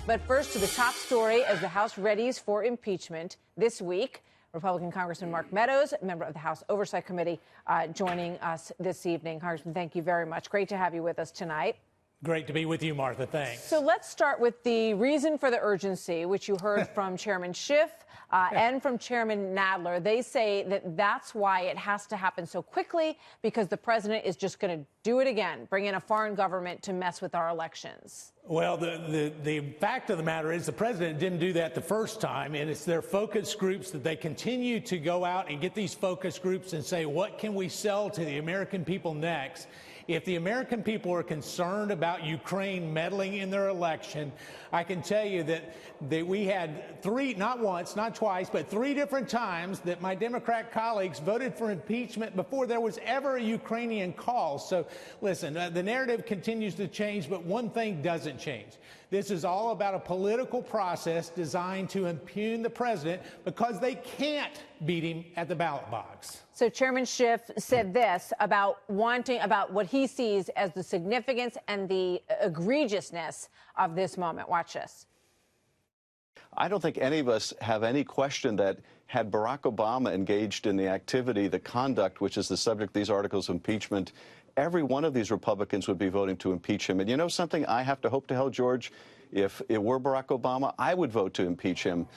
But first to the top story as the House readies for impeachment this week. Republican Congressman Mark Meadows, member of the House Oversight Committee, joining us this evening. Congressman, thank you very much. Great to have you with us tonight. Great to be with you, Martha. Thanks. So let's start with the reason for the urgency, which you heard from Chairman Schiff and from Chairman Nadler. They say that that's why it has to happen so quickly, because the president is just going to do it again, bring in a foreign government to mess with our elections. Well, the fact of the matter is the president didn't do that the first time, and it's their focus groups that they continue to go out and get these focus groups and say, what can we sell to the American people next? If the American people are concerned about Ukraine meddling in their election, I can tell you that we had three, not once, not twice, but three different times that my Democrat colleagues voted for impeachment before there was ever a Ukrainian call. So listen, the narrative continues to change, but one thing doesn't change. This is all about a political process designed to impugn the president because they can't beat him at the ballot box. So Chairman Schiff said this about what he sees as the significance and the egregiousness of this moment. Watch this. I don't think any of us have any question that had Barack Obama engaged in the activity, the conduct, which is the subject of these articles of impeachment, every one of these Republicans would be voting to impeach him. And you know something? I have to hope to hell, George, if it were Barack Obama, I would vote to impeach him.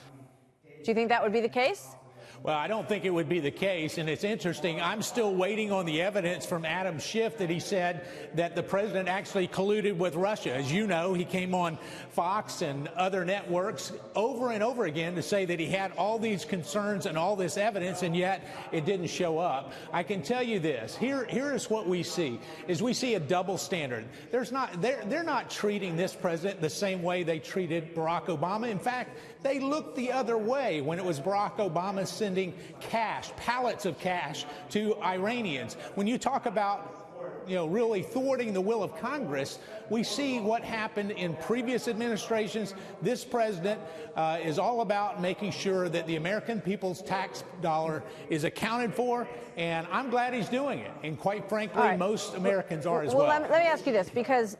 Do you think that would be the case? Well, I don't think it would be the case, and it's interesting. I'm still waiting on the evidence from Adam Schiff that he said that the president actually colluded with Russia. As you know, he came on Fox and other networks over and over again to say that he had all these concerns and all this evidence, and yet it didn't show up. I can tell you this. Here is what we see, is we see a double standard. They're not treating this president the same way they treated Barack Obama. In fact, they looked the other way when it was Barack Obama sending cash, pallets of cash to Iranians. When you talk about really thwarting the will of Congress, we see what happened in previous administrations. This president is all about making sure that the American people's tax dollar is accounted for, and I'm glad he's doing it. And quite frankly, most Americans are as well. Let me ask you this, because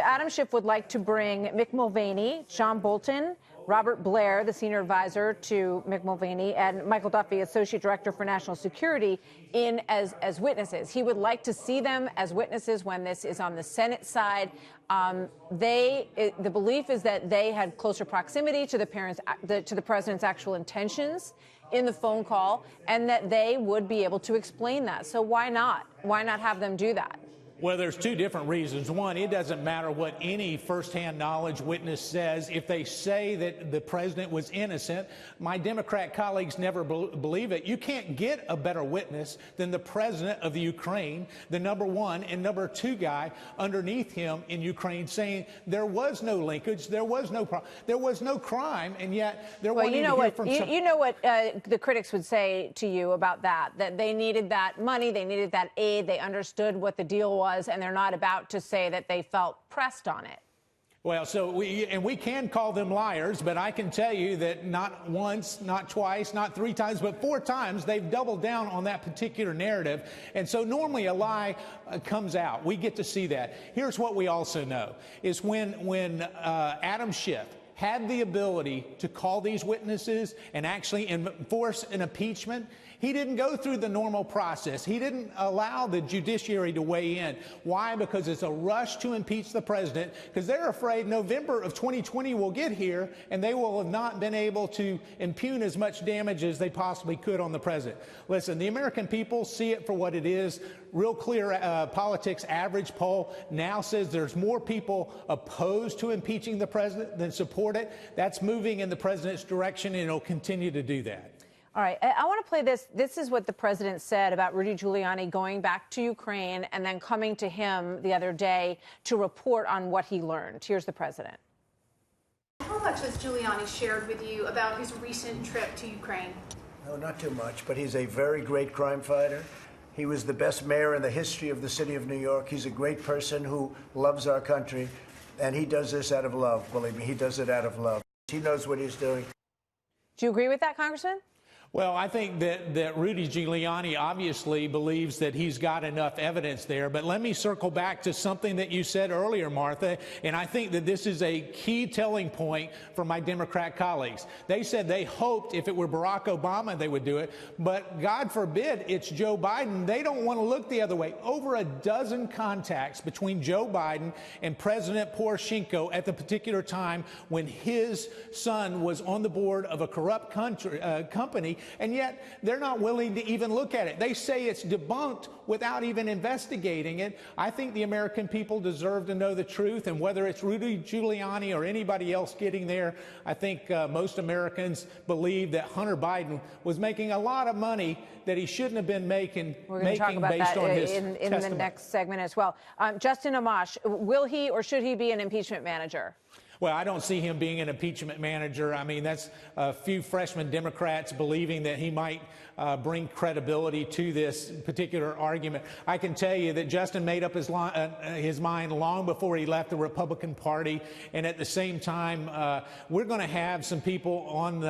Adam Schiff would like to bring Mick Mulvaney, John Bolton, Robert Blair, the senior advisor to Mick Mulvaney, and Michael Duffy, associate director for national security, in as witnesses. He would like to see them as witnesses when this is on the Senate side. The belief is that they had closer proximity to the president's actual intentions in the phone call, and that they would be able to explain that. So why not? Why not have them do that? Well, there's two different reasons. One, it doesn't matter what any firsthand knowledge witness says. If they say that the president was innocent, my Democrat colleagues never believe it. You can't get a better witness than the president of the Ukraine, the number one and number two guy underneath him in Ukraine, saying there was no linkage, there was no crime, and yet they're wanting to hear from some... You know what the critics would say to you about that they needed that money, they needed that aid, they understood what the deal was, and they're not about to say that they felt pressed on it. Well, so we can call them liars, but I can tell you that not once, not twice, not three times, but four times they've doubled down on that particular narrative. And so normally a lie comes out. We get to see that. Here's what we also know is when Adam Schiff had the ability to call these witnesses and actually enforce an impeachment, he didn't go through the normal process. He didn't allow the judiciary to weigh in. Why? Because it's a rush to impeach the president, because they're afraid November of 2020 will get here and they will have not been able to impugn as much damage as they possibly could on the president. Listen, the American people see it for what it is. Real Clear Politics average poll now says there's more people opposed to impeaching the president than support it. That's moving in the president's direction, and it'll continue to do that. All right, I want to play this. This is what the president said about Rudy Giuliani going back to Ukraine and then coming to him the other day to report on what he learned. Here's the president. How much has Giuliani shared with you about his recent trip to Ukraine? No, not too much, but he's a very great crime fighter. He was the best mayor in the history of the city of New York. He's a great person who loves our country, and he does this out of love. Believe me, he does it out of love. He knows what he's doing. Do you agree with that, Congressman? Well, I think that Rudy Giuliani obviously believes that he's got enough evidence there. But let me circle back to something that you said earlier, Martha, and I think that this is a key telling point for my Democrat colleagues. They said they hoped if it were Barack Obama they would do it, but God forbid it's Joe Biden. They don't want to look the other way. Over a dozen contacts between Joe Biden and President Poroshenko at the particular time when his son was on the board of a corrupt company. And yet they're not willing to even look at it. They say it's debunked without even investigating it. I think the American people deserve to know the truth. And whether it's Rudy Giuliani or anybody else getting there, I think most Americans believe that Hunter Biden was making a lot of money that he shouldn't have been making. We're going to talk about that in the next segment as well. Justin Amash, will he or should he be an impeachment manager? Well, I don't see him being an impeachment manager. I mean, that's a few freshman Democrats believing that he might bring credibility to this particular argument. I can tell you that Justin made up his mind long before he left the Republican Party. And at the same time, we're going to have some people on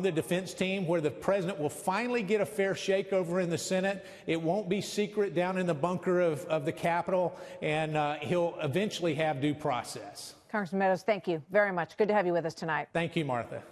the defense team where the president will finally get a fair shake over in the Senate. It won't be secret down in the bunker of the Capitol, and he'll eventually have due process. Congressman Meadows, thank you very much. Good to have you with us tonight. Thank you, Martha.